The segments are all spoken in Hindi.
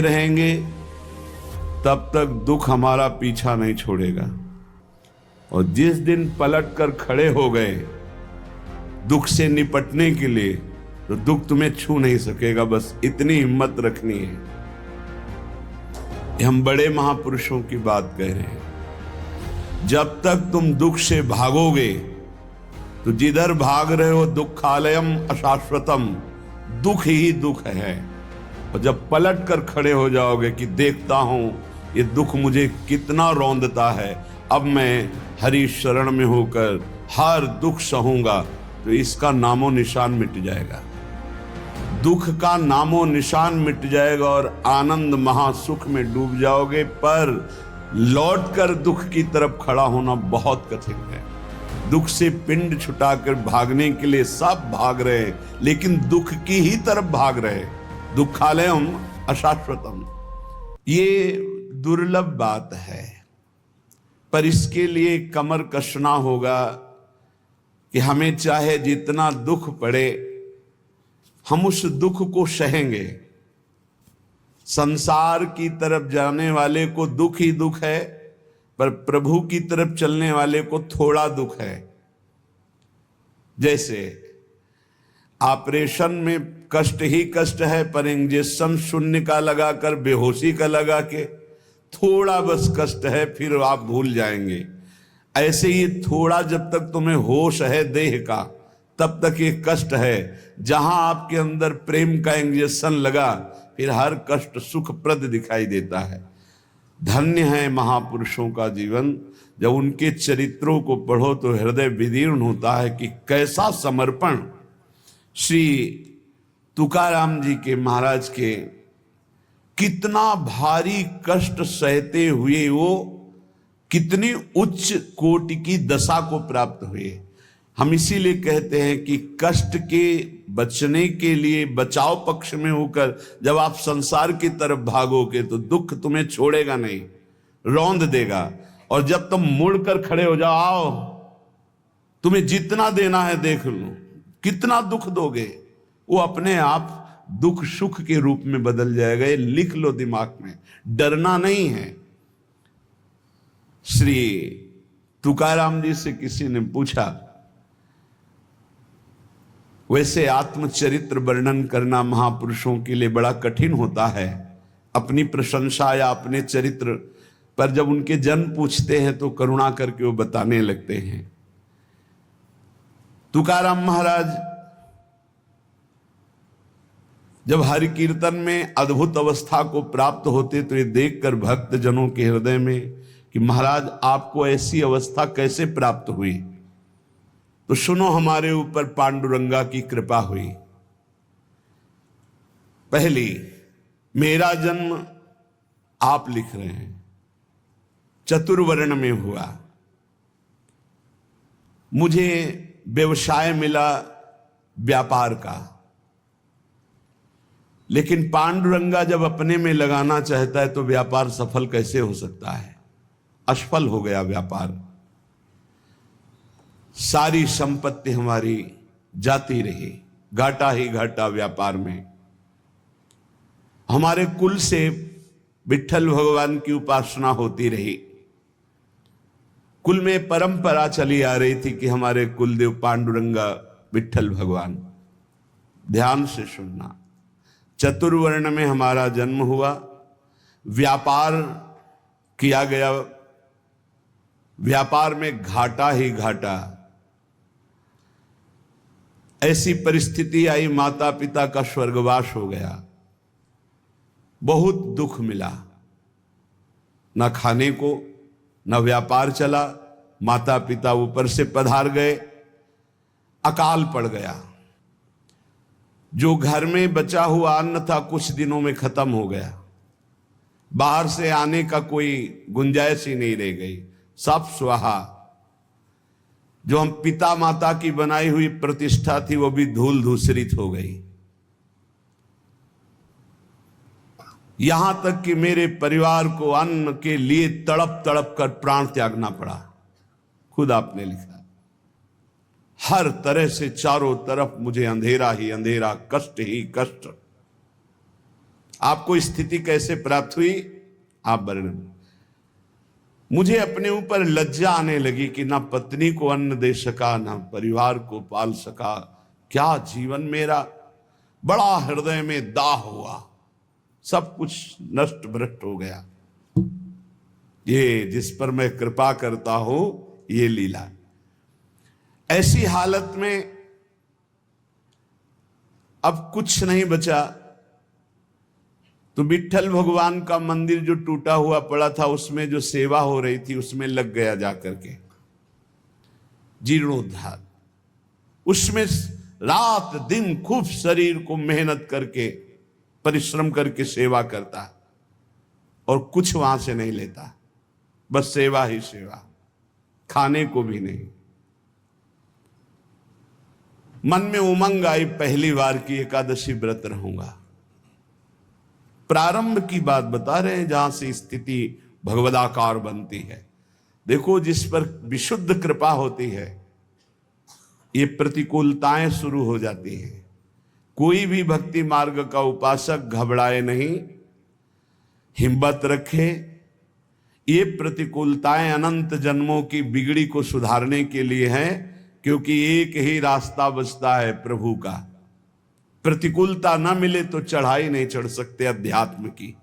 रहेंगे तब तक दुख हमारा पीछा नहीं छोड़ेगा। और जिस दिन पलट कर खड़े हो गए दुख से निपटने के लिए, तो दुख तुम्हें छू नहीं सकेगा। बस इतनी हिम्मत रखनी है। ये हम बड़े महापुरुषों की बात कह रहे हैं। जब तक तुम दुख से भागोगे तो जिधर भाग रहे हो दुखालयम अशाश्वतम, दुख ही दुख है। और जब पलट कर खड़े हो जाओगे कि देखता हूं ये दुख मुझे कितना रौंदता है, अब मैं हरि शरण में होकर हर दुख सहूंगा, तो इसका नामो निशान मिट जाएगा। दुख का नामो निशान मिट जाएगा और आनंद महासुख में डूब जाओगे। पर लौटकर दुख की तरफ खड़ा होना बहुत कठिन है। दुख से पिंड छुटाकर भागने के लिए सब भाग रहे हैं, लेकिन दुख की ही तरफ भाग रहे हैं। दुखालयम अशाश्वतम, ये दुर्लभ बात है। पर इसके लिए कमर कसना होगा कि हमें चाहे जितना दुख पड़े हम उस दुख को सहेंगे। संसार की तरफ जाने वाले को दुख ही दुख है, पर प्रभु की तरफ चलने वाले को थोड़ा दुख है। जैसे ऑपरेशन में कष्ट ही कष्ट है, पर इंजेक्शन शून्य का लगाकर बेहोशी का लगा के थोड़ा बस कष्ट है, फिर आप भूल जाएंगे। ऐसे ही थोड़ा जब तक तुम्हें होश है देह का, तब तक ये कष्ट है। जहां आपके अंदर प्रेम का इंजेक्शन लगा, फिर हर कष्ट सुखप्रद दिखाई देता है। धन्य है महापुरुषों का जीवन। जब उनके चरित्रों को पढ़ो तो हृदय विदीर्ण होता है कि कैसा समर्पण। श्री तुकाराम जी के महाराज के कितना भारी कष्ट सहते हुए वो कितनी उच्च कोटि की दशा को प्राप्त हुए। हम इसीलिए कहते हैं कि कष्ट के बचने के लिए बचाव पक्ष में होकर जब आप संसार की तरफ भागोगे तो दुख तुम्हें छोड़ेगा नहीं, रौंद देगा। और जब तुम मुड़कर खड़े हो जाओ, आओ तुम्हें जितना देना है देख लो, कितना दुख दोगे, वो अपने आप दुख सुख के रूप में बदल जाएगा। ये लिख लो दिमाग में, डरना नहीं है। श्री तुकाराम जी से किसी ने पूछा, वैसे आत्मचरित्र वर्णन करना महापुरुषों के लिए बड़ा कठिन होता है। अपनी प्रशंसा या अपने चरित्र पर जब उनके जन पूछते हैं तो करुणा करके वो बताने लगते हैं। तुकाराम महाराज जब हरि कीर्तन में अद्भुत अवस्था को प्राप्त होते तो ये देखकर भक्त जनों के हृदय में कि महाराज आपको ऐसी अवस्था कैसे प्राप्त हुई, तो सुनो हमारे ऊपर पांडुरंगा की कृपा हुई। पहली, मेरा जन्म आप लिख रहे हैं चतुर्वर्ण में हुआ। मुझे व्यवसाय मिला व्यापार का, लेकिन पांडुरंगा जब अपने में लगाना चाहता है तो व्यापार सफल कैसे हो सकता है? असफल हो गया व्यापार। सारी संपत्ति हमारी जाती रही, घाटा ही घाटा व्यापार में। हमारे कुल से विट्ठल भगवान की उपासना होती रही। कुल में परंपरा चली आ रही थी कि हमारे कुलदेव पांडुरंगा विट्ठल भगवान। ध्यान से सुनना, चतुर्वर्ण में हमारा जन्म हुआ, व्यापार किया गया, व्यापार में घाटा ही घाटा। ऐसी परिस्थिति आई, माता पिता का स्वर्गवास हो गया, बहुत दुख मिला। न खाने को, न व्यापार चला, माता पिता ऊपर से पधार गए, अकाल पड़ गया। जो घर में बचा हुआ अन्न था कुछ दिनों में खत्म हो गया, बाहर से आने का कोई गुंजाइश ही नहीं रह गई, सब स्वाहा। जो हम पिता माता की बनाई हुई प्रतिष्ठा थी वो भी धूल धूसरित हो गई। यहां तक कि मेरे परिवार को अन्न के लिए तड़प तड़प कर प्राण त्यागना पड़ा। खुद आपने लिखा, हर तरह से चारों तरफ मुझे अंधेरा ही अंधेरा, कष्ट ही कष्ट। आपको स्थिति कैसे प्राप्त हुई, आप वर्णन। मुझे अपने ऊपर लज्जा आने लगी कि ना पत्नी को अन्न दे सका, ना परिवार को पाल सका। क्या जीवन मेरा, बड़ा हृदय में दाह हुआ, सब कुछ नष्ट भ्रष्ट हो गया। ये जिस पर मैं कृपा करता हूं, ये लीला। ऐसी हालत में अब कुछ नहीं बचा, तो विट्ठल भगवान का मंदिर जो टूटा हुआ पड़ा था, उसमें जो सेवा हो रही थी, उसमें लग गया जाकर के, जीर्णोद्धार। उसमें रात दिन खूब शरीर को मेहनत करके, परिश्रम करके सेवा करता, और कुछ वहां से नहीं लेता, बस सेवा ही सेवा, खाने को भी नहीं। मन में उमंग आई, पहली बार की एकादशी व्रत रहूंगा। प्रारंभ की बात बता रहे हैं, जहां से स्थिति भगवदाकार बनती है। देखो, जिस पर विशुद्ध कृपा होती है, ये प्रतिकूलताएं शुरू हो जाती हैं। कोई भी भक्ति मार्ग का उपासक घबराए नहीं, हिम्मत रखे। ये प्रतिकूलताएं अनंत जन्मों की बिगड़ी को सुधारने के लिए हैं, क्योंकि एक ही रास्ता बचता है प्रभु का। प्रतिकूलता ना मिले तो चढ़ाई नहीं चढ़ सकते अध्यात्म की।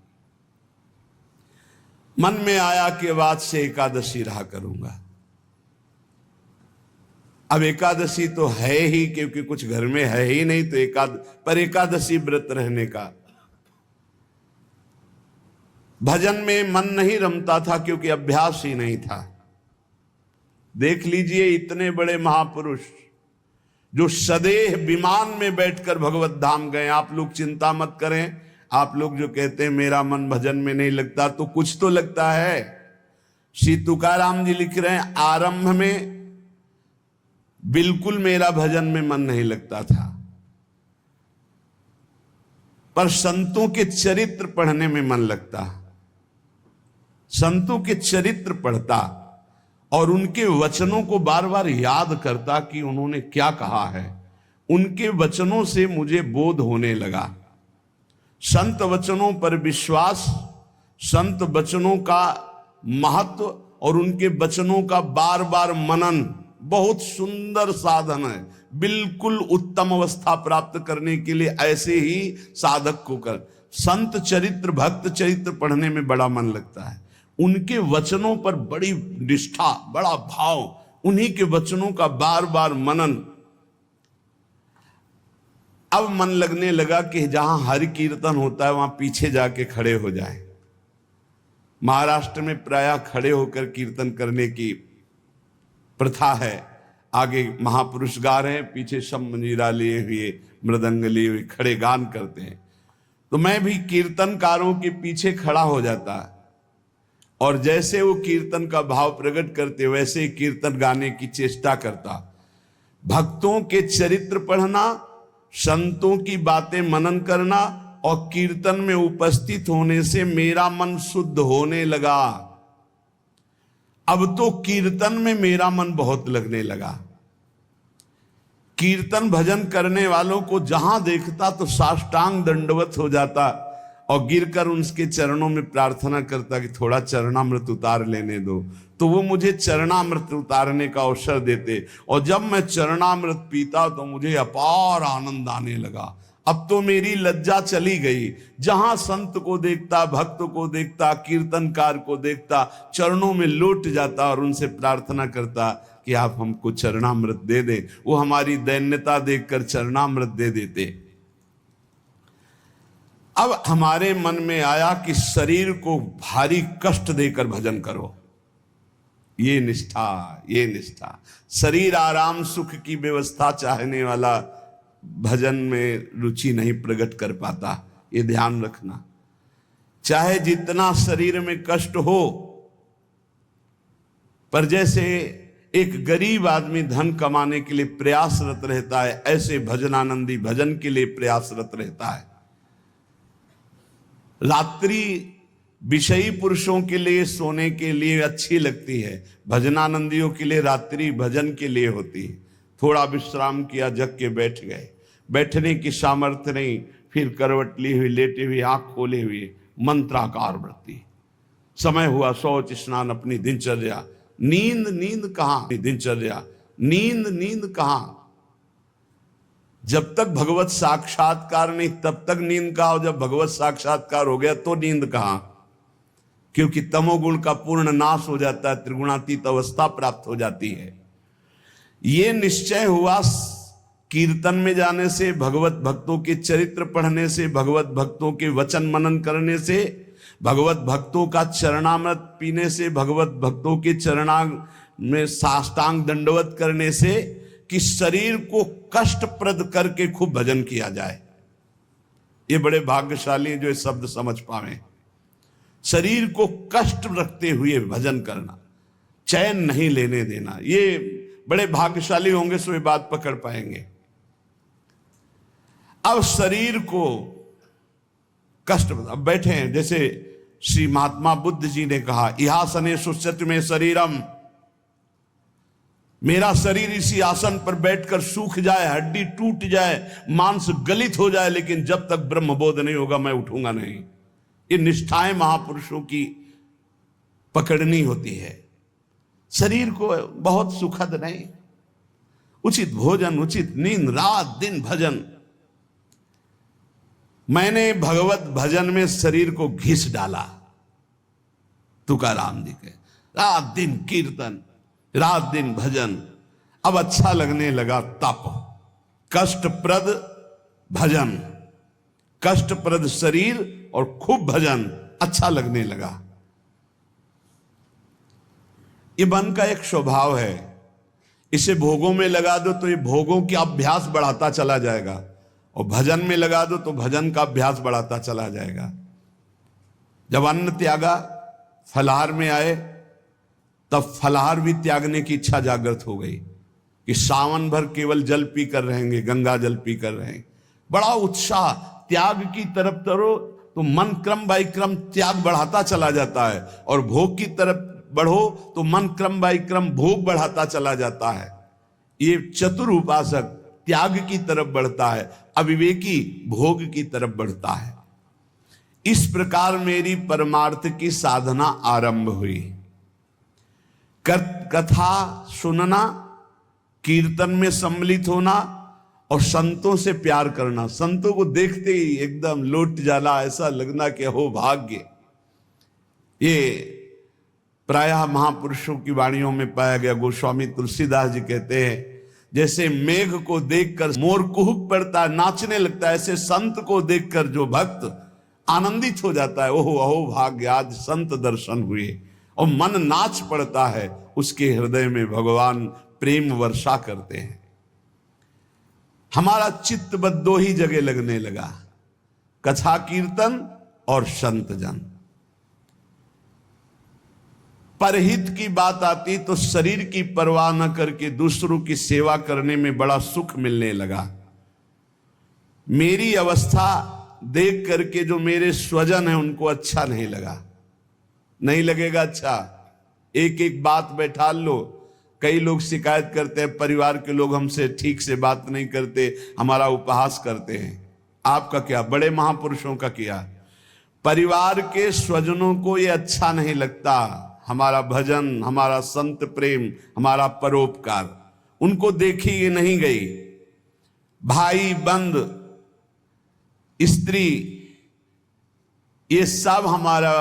मन में आया कि बाद से एकादशी रहा करूंगा। अब एकादशी तो है ही, क्योंकि कुछ घर में है ही नहीं, तो एकादशी व्रत रहने का। भजन में मन नहीं रमता था, क्योंकि अभ्यास ही नहीं था। देख लीजिए, इतने बड़े महापुरुष जो सदेह विमान में बैठकर भगवत धाम गए। आप लोग चिंता मत करें, आप लोग जो कहते हैं मेरा मन भजन में नहीं लगता, तो कुछ तो लगता है। श्री तुकाराम जी लिख रहे हैं, आरंभ में बिल्कुल मेरा भजन में मन नहीं लगता था, पर संतों के चरित्र पढ़ने में मन लगता। संतों के चरित्र पढ़ता और उनके वचनों को बार बार याद करता कि उन्होंने क्या कहा है। उनके वचनों से मुझे बोध होने लगा। संत वचनों पर विश्वास, संत वचनों का महत्व और उनके वचनों का बार बार मनन बहुत सुंदर साधन है। बिल्कुल उत्तम अवस्था प्राप्त करने के लिए ऐसे ही साधक को कर। संत चरित्र, भक्त चरित्र पढ़ने में बड़ा मन लगता है। उनके वचनों पर बड़ी निष्ठा, बड़ा भाव, उन्हीं के वचनों का बार बार मनन। अब मन लगने लगा कि जहां हरि कीर्तन होता है वहां पीछे जाके खड़े हो जाएं। महाराष्ट्र में प्रायः खड़े होकर कीर्तन करने की प्रथा है। आगे महापुरुष गा रहे हैं, पीछे सब मंजीरा लिए हुए, मृदंग लिए हुए खड़े गान करते हैं। तो मैं भी कीर्तनकारों के पीछे खड़ा हो जाता, और जैसे वो कीर्तन का भाव प्रकट करते वैसे ही कीर्तन गाने की चेष्टा करता। भक्तों के चरित्र पढ़ना, संतों की बातें मनन करना और कीर्तन में उपस्थित होने से मेरा मन शुद्ध होने लगा। अब तो कीर्तन में मेरा मन बहुत लगने लगा। कीर्तन भजन करने वालों को जहां देखता तो साष्टांग दंडवत हो जाता और गिरकर उनके चरणों में प्रार्थना करता कि थोड़ा चरणामृत उतार लेने दो। तो वो मुझे चरणामृत उतारने का अवसर देते, और जब मैं चरणामृत पीता तो मुझे अपार आनंद आने लगा। अब तो मेरी लज्जा चली गई। जहां संत को देखता, भक्त को देखता, कीर्तनकार को देखता, चरणों में लौट जाता और उनसे प्रार्थना करता कि आप हमको चरणामृत दे दें। वो हमारी दैन्यता देखकर चरणामृत दे देते। अब हमारे मन में आया कि शरीर को भारी कष्ट देकर भजन करो। ये निष्ठा, ये निष्ठा। शरीर आराम सुख की व्यवस्था चाहने वाला भजन में रुचि नहीं प्रकट कर पाता। ये ध्यान रखना। चाहे जितना शरीर में कष्ट हो, पर जैसे एक गरीब आदमी धन कमाने के लिए प्रयासरत रहता है, ऐसे भजनानंदी भजन के लिए प्रयासरत रहता है। रात्रि विषयी पुरुषों के लिए सोने के लिए अच्छी लगती है, भजनानंदियों के लिए रात्रि भजन के लिए होती है। थोड़ा विश्राम किया, जग के बैठ गए। बैठने की सामर्थ्य नहीं, फिर करवट ली हुई, लेटे हुए, आंख खोले हुए, मंत्राकार वृत्ति। समय हुआ शौच स्नान, अपनी दिनचर्या। नींद नींद कहां, दिनचर्या। नींद कहां? जब तक भगवत साक्षात्कार नहीं तब तक नींद कहां, और जब भगवत साक्षात्कार हो गया तो नींद कहां? क्योंकि तमोगुण का पूर्ण नाश हो जाता है, त्रिगुणातीत अवस्था प्राप्त हो जाती है। ये निश्चय हुआ कीर्तन में जाने से, भगवत भक्तों के चरित्र पढ़ने से, भगवत भक्तों के वचन मनन करने से, भगवत भक्तों का चरणामृत पीने से, भगवत भक्तों के चरणांग में साष्टांग दंडवत करने से, कि शरीर को कष्टप्रद करके खूब भजन किया जाए। ये बड़े भाग्यशाली जो ये शब्द समझ पावे। शरीर को कष्ट रखते हुए भजन करना, चैन नहीं लेने देना, ये बड़े भाग्यशाली होंगे सो ये बात पकड़ पाएंगे। अब शरीर को कष्ट, अब बैठे हैं, जैसे श्री महात्मा बुद्ध जी ने कहा, इहासने सुसत्य में शरीरम, मेरा शरीर इसी आसन पर बैठकर सूख जाए, हड्डी टूट जाए, मांस गलित हो जाए, लेकिन जब तक ब्रह्मबोध नहीं होगा मैं उठूंगा नहीं। ये निष्ठाएं महापुरुषों की पकड़नी होती है। शरीर को बहुत सुखद नहीं, उचित भोजन, उचित नींद, रात दिन भजन। मैंने भगवत भजन में शरीर को घिस डाला, तुकाराम जी के, रात दिन कीर्तन, रात दिन भजन। अब अच्छा लगने लगा तप, कष्टप्रद भजन, कष्टप्रद शरीर और खूब भजन अच्छा लगने लगा। ये मन का एक स्वभाव है, इसे भोगों में लगा दो तो ये भोगों की अभ्यास बढ़ाता चला जाएगा, और भजन में लगा दो तो भजन का अभ्यास बढ़ाता चला जाएगा। जब अन्न त्यागा, फलाहार में आए, तब फलाहार भी त्यागने की इच्छा जागृत हो गई कि सावन भर केवल जल पी कर रहेंगे, गंगा जल पी कर रहेंगे। बड़ा उत्साह, त्याग की तरफ करो तो मन क्रम बाई क्रम त्याग बढ़ाता चला जाता है, और भोग की तरफ बढ़ो तो मन क्रम बाई क्रम भोग बढ़ाता चला जाता है। ये चतुर उपासक त्याग की तरफ बढ़ता है, अविवेकी भोग की तरफ बढ़ता है। इस प्रकार मेरी परमार्थ की साधना आरंभ हुई। कथा सुनना, कीर्तन में सम्मिलित होना, और संतों से प्यार करना। संतों को देखते ही एकदम लौट जाना, ऐसा लगना कि हो भाग्य। ये प्रायः महापुरुषों की वाणियों में पाया गया। गोस्वामी तुलसीदास जी कहते हैं, जैसे मेघ को देखकर मोर कुहुक पड़ता है, नाचने लगता है, ऐसे संत को देखकर जो भक्त आनंदित हो जाता है, ओहो अहो भाग्य, आज संत दर्शन हुए, और मन नाच पड़ता है, उसके हृदय में भगवान प्रेम वर्षा करते हैं। हमारा चित्त बस दो ही जगह लगने लगा, कथा कीर्तन और संत जन। परहित की बात आती तो शरीर की परवाह न करके दूसरों की सेवा करने में बड़ा सुख मिलने लगा। मेरी अवस्था देख करके जो मेरे स्वजन हैं उनको अच्छा नहीं लगा। नहीं लगेगा अच्छा, एक एक बात बैठा लो। कई लोग शिकायत करते हैं, परिवार के लोग हमसे ठीक से बात नहीं करते, हमारा उपहास करते हैं। आपका क्या, बड़े महापुरुषों का किया। परिवार के स्वजनों को ये अच्छा नहीं लगता, हमारा भजन, हमारा संत प्रेम, हमारा परोपकार, उनको देखी ये नहीं गई। भाई बंद, स्त्री, ये सब हमारा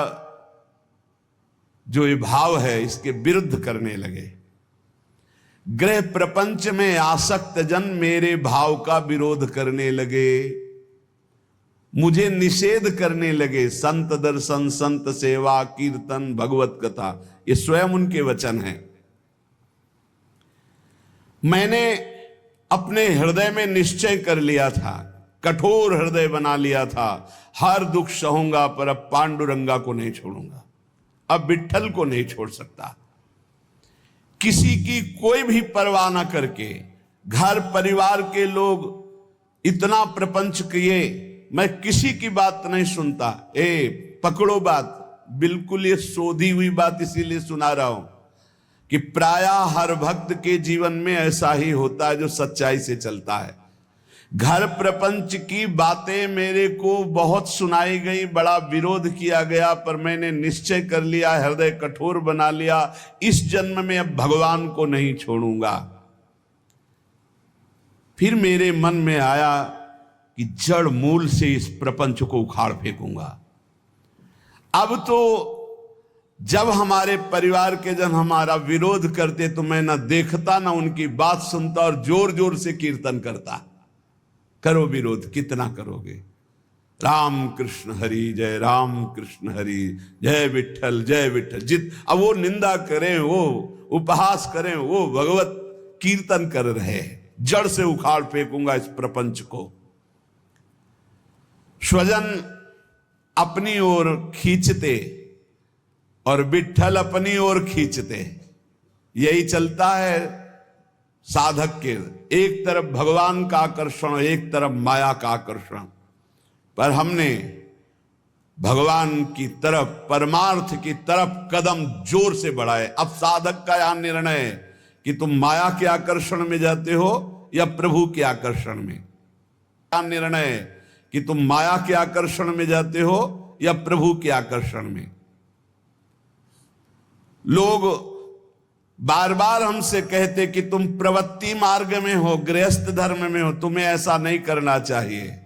जो ये भाव है इसके विरुद्ध करने लगे। ग्रह प्रपंच में आसक्त जन मेरे भाव का विरोध करने लगे, मुझे निषेध करने लगे। संत दर्शन, संत सेवा, कीर्तन, भगवत कथा, ये स्वयं उनके वचन हैं। मैंने अपने हृदय में निश्चय कर लिया था, कठोर हृदय बना लिया था, हर दुख सहूंगा पर अब पांडुरंगा को नहीं छोड़ूंगा, अब विट्ठल को नहीं छोड़ सकता। किसी की कोई भी परवाह ना करके, घर परिवार के लोग इतना प्रपंच किए, मैं किसी की बात नहीं सुनता। पकड़ो बात, बिल्कुल ये सोधी हुई बात इसीलिए सुना रहा हूं कि प्रायः हर भक्त के जीवन में ऐसा ही होता है जो सच्चाई से चलता है। घर प्रपंच की बातें मेरे को बहुत सुनाई गई, बड़ा विरोध किया गया, पर मैंने निश्चय कर लिया, हृदय कठोर बना लिया, इस जन्म में अब भगवान को नहीं छोड़ूंगा। फिर मेरे मन में आया कि जड़ मूल से इस प्रपंच को उखाड़ फेंकूंगा। अब तो जब हमारे परिवार के जन हमारा विरोध करते तो मैं ना देखता ना उनकी बात सुनता और जोर जोर से कीर्तन करता। करो विरोध, कितना करोगे। राम कृष्ण हरि जय, राम कृष्ण हरि जय, विठ्ठल जय विठ्ठल। अब वो निंदा करें, वो उपहास करें, वो भगवत कीर्तन कर रहे, जड़ से उखाड़ फेंकूंगा इस प्रपंच को। स्वजन अपनी ओर खींचते और विठ्ठल अपनी ओर खींचते, यही चलता है साधक के। एक तरफ भगवान का आकर्षण, एक तरफ माया का आकर्षण। पर हमने भगवान की तरफ, परमार्थ की तरफ कदम जोर से बढ़ाए। अब साधक का यह निर्णय है कि तुम माया के आकर्षण में जाते हो या प्रभु के आकर्षण में। क्या निर्णय है कि तुम माया के आकर्षण में जाते हो या प्रभु के आकर्षण में। लोग बार बार हमसे कहते कि तुम प्रवृत्ति मार्ग में हो, गृहस्थ धर्म में हो, तुम्हें ऐसा नहीं करना चाहिए।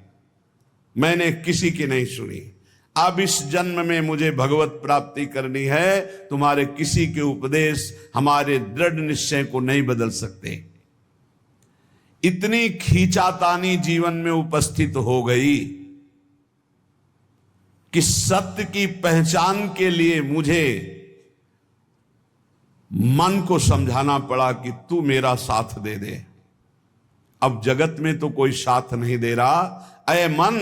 मैंने किसी की नहीं सुनी। अब इस जन्म में मुझे भगवत प्राप्ति करनी है, तुम्हारे किसी के उपदेश हमारे दृढ़ निश्चय को नहीं बदल सकते। इतनी खींचातानी जीवन में उपस्थित हो गई कि सत्य की पहचान के लिए मुझे मन को समझाना पड़ा कि तू मेरा साथ दे दे। अब जगत में तो कोई साथ नहीं दे रहा। अय मन,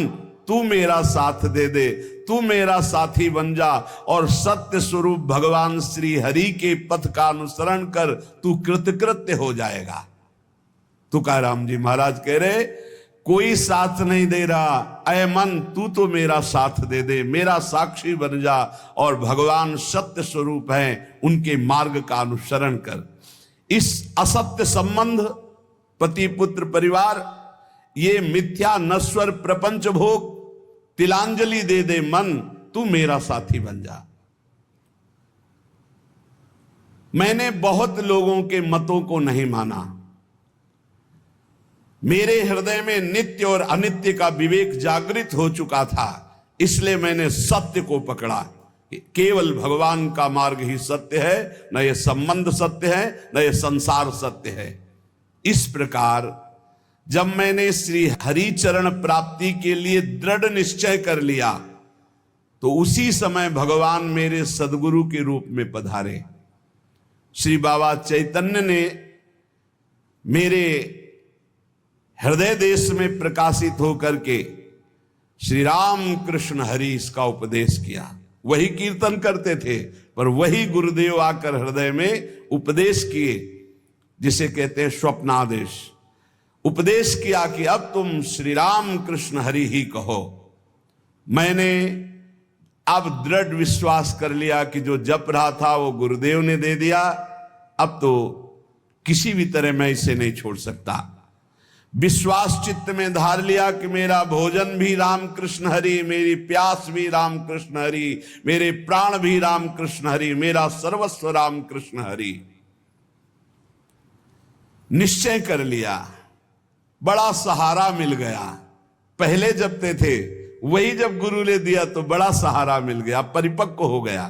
तू मेरा साथ दे दे, तू मेरा साथी बन जा और सत्य स्वरूप भगवान श्री हरि के पथ का अनुसरण कर, तू कृतकृत्य हो जाएगा। तुकाराम जी महाराज कह रहे, कोई साथ नहीं दे रहा, अय मन तू तो मेरा साथ दे दे, मेरा साक्षी बन जा और भगवान सत्य स्वरूप हैं, उनके मार्ग का अनुसरण कर। इस असत्य संबंध, पति पुत्र परिवार, ये मिथ्या नश्वर प्रपंच भोग, तिलांजलि दे दे मन, तू मेरा साथी बन जा। मैंने बहुत लोगों के मतों को नहीं माना। मेरे हृदय में नित्य और अनित्य का विवेक जागृत हो चुका था, इसलिए मैंने सत्य को पकड़ा। केवल भगवान का मार्ग ही सत्य है, न ये संबंध सत्य है, न ये संसार सत्य है। इस प्रकार जब मैंने श्री हरि चरण प्राप्ति के लिए दृढ़ निश्चय कर लिया, तो उसी समय भगवान मेरे सदगुरु के रूप में पधारे। श्री बाबा चैतन्य ने मेरे हृदय देश में प्रकाशित होकर के श्री राम कृष्ण हरि इसका उपदेश किया। वही कीर्तन करते थे, पर वही गुरुदेव आकर हृदय में उपदेश किए, जिसे कहते हैं स्वप्नादेश। उपदेश किया कि अब तुम श्री राम कृष्ण हरि ही कहो। मैंने अब दृढ़ विश्वास कर लिया कि जो जप रहा था वो गुरुदेव ने दे दिया, अब तो किसी भी तरह मैं इसे नहीं छोड़ सकता। विश्वास चित्त में धार लिया कि मेरा भोजन भी राम कृष्ण हरि, मेरी प्यास भी राम कृष्ण हरि, मेरे प्राण भी राम कृष्ण हरि, मेरा सर्वस्व राम कृष्ण हरि। निश्चय कर लिया, बड़ा सहारा मिल गया। पहले जपते थे, वही जब गुरु ने दिया तो बड़ा सहारा मिल गया, परिपक्व हो गया।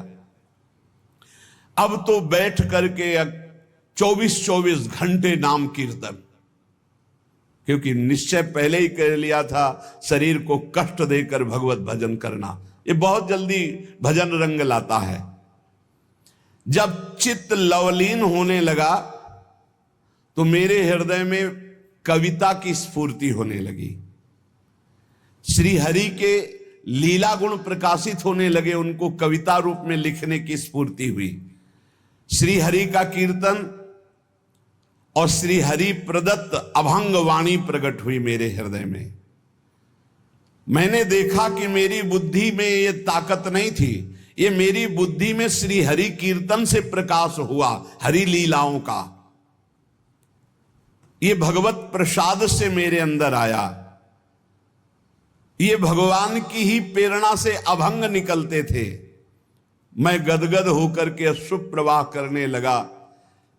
अब तो बैठ करके 24-24 घंटे नाम कीर्तन, क्योंकि निश्चय पहले ही कर लिया था शरीर को कष्ट देकर भगवत भजन करना। ये बहुत जल्दी भजन रंग लाता है। जब चित्त लवलीन होने लगा तो मेरे हृदय में कविता की स्फूर्ति होने लगी। श्री हरि के लीला गुण प्रकाशित होने लगे, उनको कविता रूप में लिखने की स्फूर्ति हुई। श्री हरि का कीर्तन और श्री हरि प्रदत्त अभंग वाणी प्रकट हुई मेरे हृदय में। मैंने देखा कि मेरी बुद्धि में ये ताकत नहीं थी, ये मेरी बुद्धि में श्री हरि कीर्तन से प्रकाश हुआ, हरि लीलाओं का। ये भगवत प्रसाद से मेरे अंदर आया। ये भगवान की ही प्रेरणा से अभंग निकलते थे। मैं गदगद होकर के अश्रु प्रवाह करने लगा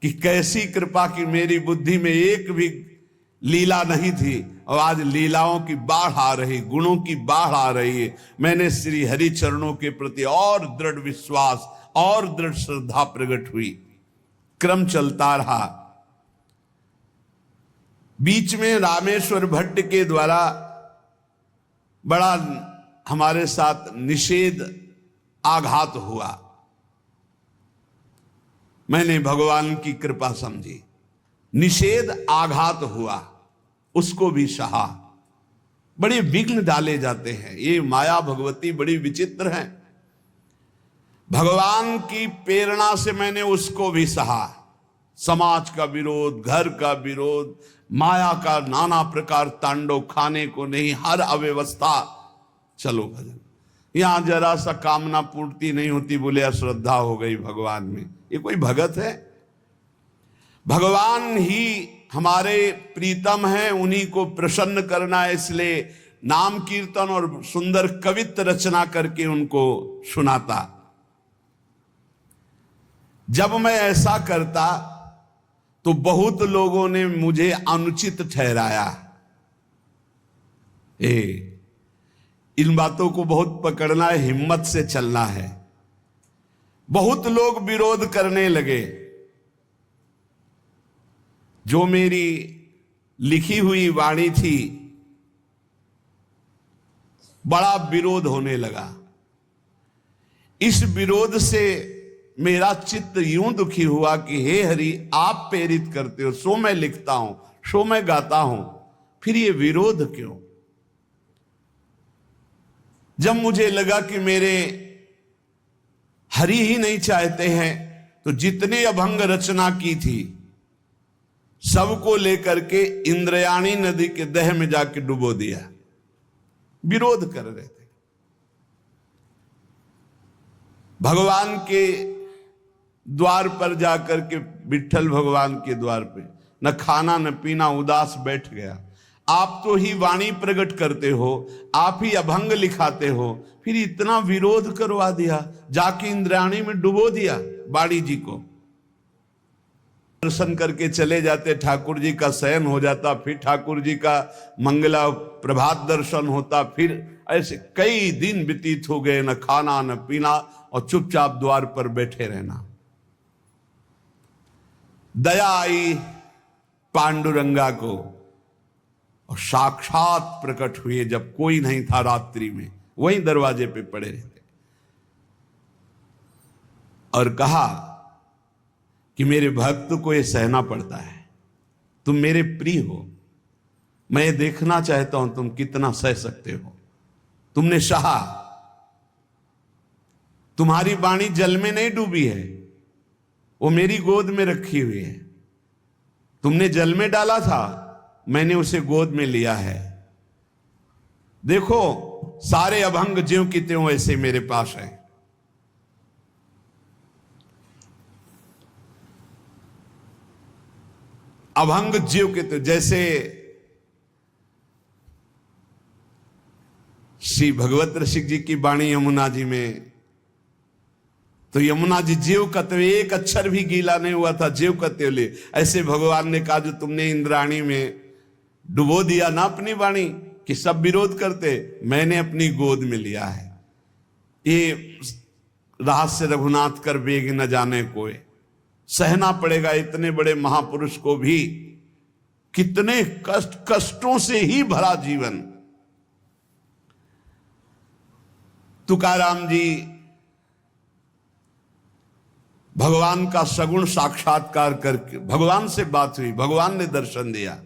कि कैसी कृपा की मेरी बुद्धि में एक भी लीला नहीं थी और आज लीलाओं की बाढ़ आ रही, गुणों की बाढ़ आ रही है। मैंने श्री हरि चरणों के प्रति और दृढ़ विश्वास और दृढ़ श्रद्धा प्रकट हुई। क्रम चलता रहा। बीच में रामेश्वर भट्ट के द्वारा बड़ा हमारे साथ निषेध आघात हुआ। मैंने भगवान की कृपा समझी, निषेध आघात हुआ, उसको भी सहा। बड़े विघ्न डाले जाते हैं। ये माया भगवती बड़ी विचित्र है। भगवान की प्रेरणा से मैंने उसको भी सहा। समाज का विरोध, घर का विरोध, माया का नाना प्रकार तांडव, खाने को नहीं, हर अव्यवस्था। चलो भजन, यहां जरा सा कामना पूर्ति नहीं होती, बोले अश्रद्धा हो गई भगवान में। ये कोई भगत है? भगवान ही हमारे प्रीतम हैं, उन्हीं को प्रसन्न करना है। इसलिए नाम कीर्तन और सुंदर कवित्व रचना करके उनको सुनाता। जब मैं ऐसा करता तो बहुत लोगों ने मुझे अनुचित ठहराया। इन बातों को बहुत पकड़ना है, हिम्मत से चलना है। बहुत लोग विरोध करने लगे। जो मेरी लिखी हुई वाणी थी, बड़ा विरोध होने लगा। इस विरोध से मेरा चित्त यूं दुखी हुआ कि हे हरि, आप प्रेरित करते हो, सो मैं लिखता हूं, सो मैं गाता हूं, फिर ये विरोध क्यों? जब मुझे लगा कि मेरे हरि ही नहीं चाहते हैं, तो जितने अभंग रचना की थी सबको लेकर के इंद्रयाणी नदी के दह में जाके डुबो दिया। विरोध कर रहे थे। भगवान के द्वार पर जाकर के, विट्ठल भगवान के द्वार पे, न खाना न पीना, उदास बैठ गया। आप तो ही वाणी प्रकट करते हो, आप ही अभंग लिखाते हो, फिर इतना विरोध करवा दिया, जाके इंद्रायणी में डुबो दिया बाड़ी जी को। दर्शन करके चले जाते, ठाकुर जी का शयन हो जाता, फिर ठाकुर जी का मंगला प्रभात दर्शन होता। फिर ऐसे कई दिन व्यतीत हो गए, न खाना न पीना, और चुपचाप द्वार पर बैठे रहना। दया आई पांडुरंगा को और साक्षात प्रकट हुए। जब कोई नहीं था रात्रि में, वहीं दरवाजे पे पड़े रहते, और कहा कि मेरे भक्त को ये सहना पड़ता है, तुम मेरे प्रिय हो, मैं ये देखना चाहता हूं तुम कितना सह सकते हो। तुमने सहा, तुम्हारी वाणी जल में नहीं डूबी है, वो मेरी गोद में रखी हुई है। तुमने जल में डाला था, मैंने उसे गोद में लिया है। देखो, सारे अभंग ज्यों की त्यों ऐसे मेरे पास हैं। अभंग ज्यों के त्यों, जैसे श्री भगवत रसिक जी की वाणी यमुना जी में, तो यमुना जी ज्यों का त्यों, एक अक्षर भी गीला नहीं हुआ था, ज्यों का त्यों ले। ऐसे भगवान ने कहा, जो तुमने इंद्राणी में डुबो दिया ना अपनी वाणी, कि सब विरोध करते, मैंने अपनी गोद में लिया है। ये रहस्य रघुनाथ कर बेग न जाने कोई। सहना पड़ेगा इतने बड़े महापुरुष को भी। कितने कष्टों से ही भरा जीवन। तुकाराम जी, भगवान का सगुण साक्षात्कार करके, भगवान से बात हुई, भगवान ने दर्शन दिया।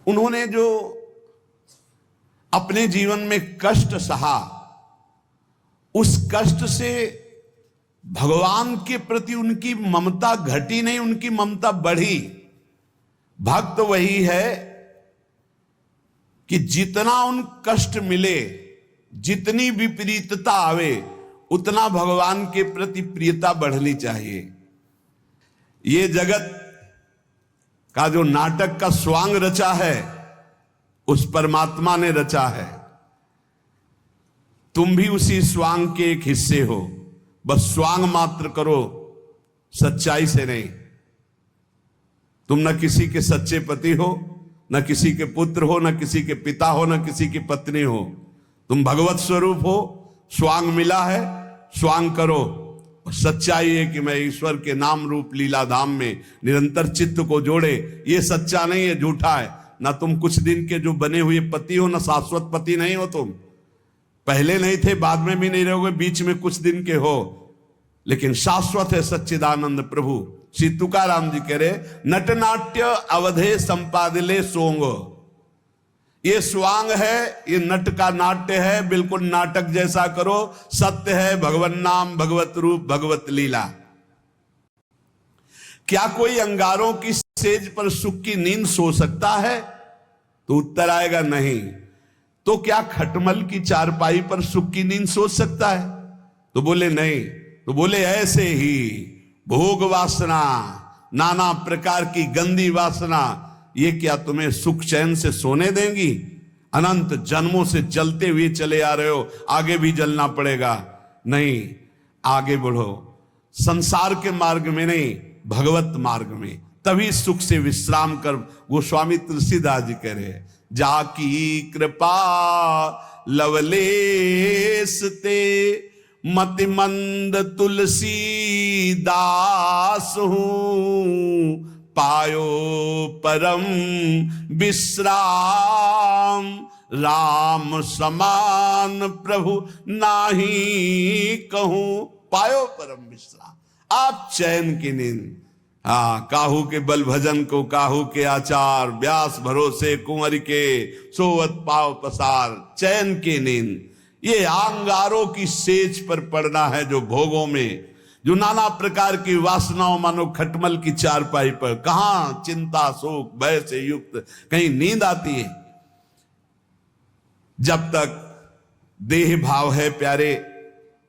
उन्होंने जो अपने जीवन में कष्ट सहा, उस कष्ट से भगवान के प्रति उनकी ममता घटी नहीं, उनकी ममता बढ़ी। भक्त वही है कि जितना उन कष्ट मिले, जितनी विपरीतता आवे, उतना भगवान के प्रति प्रियता बढ़नी चाहिए। ये जगत का जो नाटक का स्वांग रचा है उस परमात्मा ने रचा है। तुम भी उसी स्वांग के एक हिस्से हो, बस स्वांग मात्र करो, सच्चाई से नहीं। तुम न किसी के सच्चे पति हो, न किसी के पुत्र हो, न किसी के पिता हो, न किसी की पत्नी हो। तुम भगवत स्वरूप हो, स्वांग मिला है, स्वांग करो। और सच्चाई है कि मैं ईश्वर के नाम रूप लीला धाम में निरंतर चित्त को जोड़े। ये सच्चा नहीं है, झूठा है। ना तुम कुछ दिन के जो बने हुए पति हो, ना शाश्वत पति नहीं हो। तुम पहले नहीं थे, बाद में भी नहीं रहोगे, बीच में कुछ दिन के हो, लेकिन शाश्वत है सच्चिदानंद प्रभु। श्री तुकाराम जी कह रहे, नटनाट्य अवधे संपादिले सोंग। ये स्वांग है, ये नट का नाट्य है, बिल्कुल नाटक जैसा करो। सत्य है भगवत नाम, भगवत रूप, भगवत लीला। क्या कोई अंगारों की सेज पर सुख की नींद सो सकता है? तो उत्तर आएगा नहीं। तो क्या खटमल की चारपाई पर सुख की नींद सो सकता है? तो बोले नहीं। तो बोले ऐसे ही भोग वासना, नाना प्रकार की गंदी वासना, ये क्या तुम्हें सुख चैन से सोने देंगी? अनंत जन्मों से जलते हुए चले आ रहे हो, आगे भी जलना पड़ेगा। नहीं, आगे बढ़ो, संसार के मार्ग में नहीं, भगवत मार्ग में, तभी सुख से विश्राम कर। गोस्वामी तुलसीदास जी कह रहे हैं, जाकी कृपा लवलेस ते मति मंद तुलसी दास हूं, पायो परम विश्राम, राम समान प्रभु नाही कहूं। पायो परम विश्राम, आप चैन की नींद। काहू के बल भजन को काहू के आचार, व्यास भरोसे कुंवर के सोवत पाव पसार। चैन की नींद, ये अंगारों की सेज पर पड़ना है, जो भोगों में, जो नाना प्रकार की वासनाओं, मानो खटमल की चारपाई पर। कहां चिंता शोक भय से युक्त कहीं नींद आती है? जब तक देह भाव है प्यारे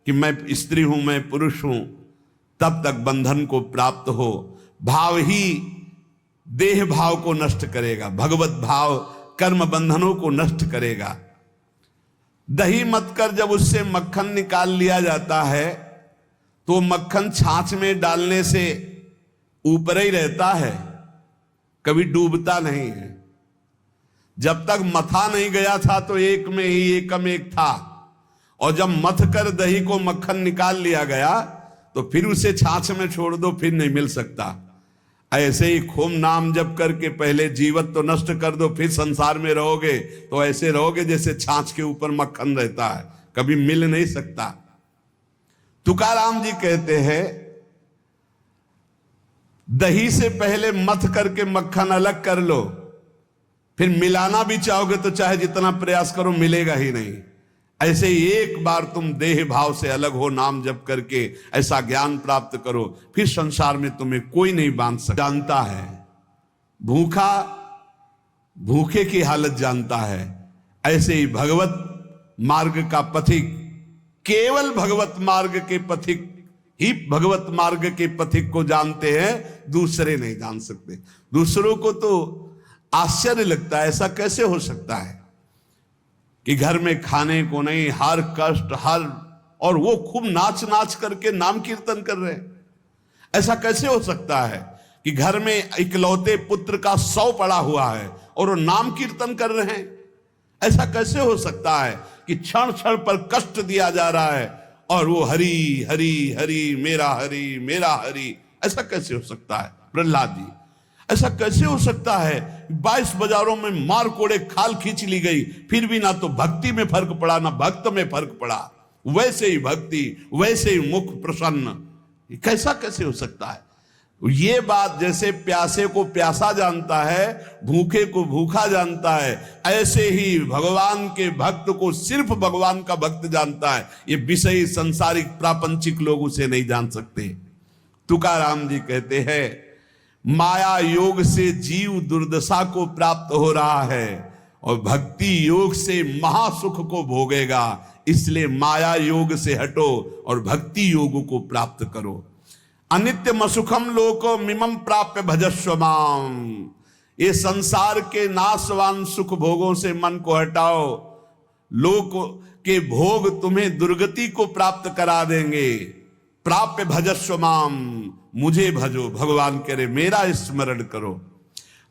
कि मैं स्त्री हूं, मैं पुरुष हूं, तब तक बंधन को प्राप्त हो। भाव ही देह भाव को नष्ट करेगा, भगवत भाव कर्म बंधनों को नष्ट करेगा। दही मत कर जब उससे मक्खन निकाल लिया जाता है, तो मक्खन छाछ में डालने से ऊपर ही रहता है, कभी डूबता नहीं है। जब तक मथा नहीं गया था तो एक में ही एकम एक था, और जब मथ कर दही को मक्खन निकाल लिया गया तो फिर उसे छाछ में छोड़ दो, फिर नहीं मिल सकता। ऐसे ही खूब नाम जप करके पहले जीवत तो नष्ट कर दो, फिर संसार में रहोगे तो ऐसे रहोगे जैसे छाछ के ऊपर मक्खन रहता है, कभी मिल नहीं सकता। तुकाराम जी कहते हैं, दही से पहले मथ करके मक्खन अलग कर लो, फिर मिलाना भी चाहोगे तो चाहे जितना प्रयास करो मिलेगा ही नहीं। ऐसे ही एक बार तुम देह भाव से अलग हो, नाम जप करके ऐसा ज्ञान प्राप्त करो, फिर संसार में तुम्हें कोई नहीं बांध सकता। जानता है भूखा भूखे की हालत जानता है, ऐसे ही भगवत मार्ग का पथिक, केवल भगवत मार्ग के पथिक ही भगवत मार्ग के पथिक को जानते हैं, दूसरे नहीं जान सकते। दूसरों को तो आश्चर्य लगता है, ऐसा कैसे हो सकता है कि घर में खाने को नहीं, हर कष्ट, हर, और वो खूब नाच नाच करके नाम कीर्तन कर रहे हैं। ऐसा कैसे हो सकता है कि घर में इकलौते पुत्र का 100 पड़ा हुआ है और वो नाम कीर्तन कर रहे हैं? ऐसा कैसे हो सकता है कि क्षण क्षण पर कष्ट दिया जा रहा है और वो हरि हरि हरि मेरा हरि मेरा हरि? ऐसा कैसे हो सकता है प्रहलाद जी? ऐसा कैसे हो सकता है? 22 बाजारों में मार कोड़े खाल खींच ली गई, फिर भी ना तो भक्ति में फर्क पड़ा ना भक्त में फर्क पड़ा। वैसे ही भक्ति, वैसे ही मुख प्रसन्न। कैसा कैसे हो सकता है? ये बात जैसे प्यासे को प्यासा जानता है, भूखे को भूखा जानता है, ऐसे ही भगवान के भक्त को सिर्फ भगवान का भक्त जानता है। ये विषयी सांसारिक प्रापंचिक लोग उसे नहीं जान सकते। तुकाराम जी कहते हैं, माया योग से जीव दुर्दशा को प्राप्त हो रहा है और भक्ति योग से महासुख को भोगेगा। इसलिए माया योग से हटो और भक्ति योग को प्राप्त करो। अनित्यम सुखम लोको मिमम प्राप्य भजस्व माम। ये संसार के नाशवान सुख भोगों से मन को हटाओ, लोक के भोग तुम्हें दुर्गति को प्राप्त करा देंगे। प्राप्य भजस्व माम, मुझे भजो, भगवान कह रहे मेरा स्मरण करो।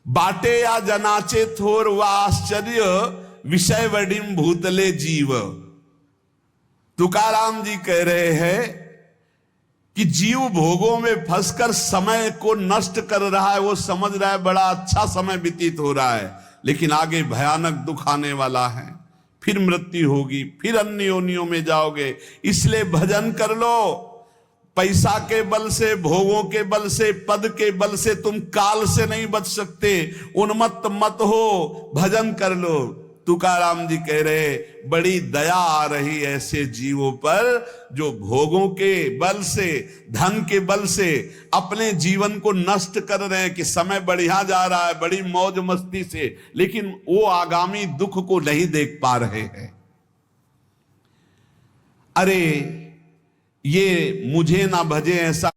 बाटे या जनाचे थोर व आश्चर्य विषय वडिम भूतले जीव। तुकाराम जी कह रहे हैं कि जीव भोगों में फंसकर समय को नष्ट कर रहा है। वो समझ रहा है बड़ा अच्छा समय व्यतीत हो रहा है, लेकिन आगे भयानक दुख आने वाला है, फिर मृत्यु होगी, फिर अन्य योनियों में जाओगे। इसलिए भजन कर लो। पैसा के बल से, भोगों के बल से, पद के बल से तुम काल से नहीं बच सकते। उन्मत्त मत हो, भजन कर लो। तुकाराम जी कह रहे बड़ी दया आ रही ऐसे जीवों पर जो भोगों के बल से, धन के बल से अपने जीवन को नष्ट कर रहे हैं कि समय बढ़िया जा रहा है बड़ी मौज मस्ती से, लेकिन वो आगामी दुख को नहीं देख पा रहे हैं। अरे ये मुझे ना भजे ऐसा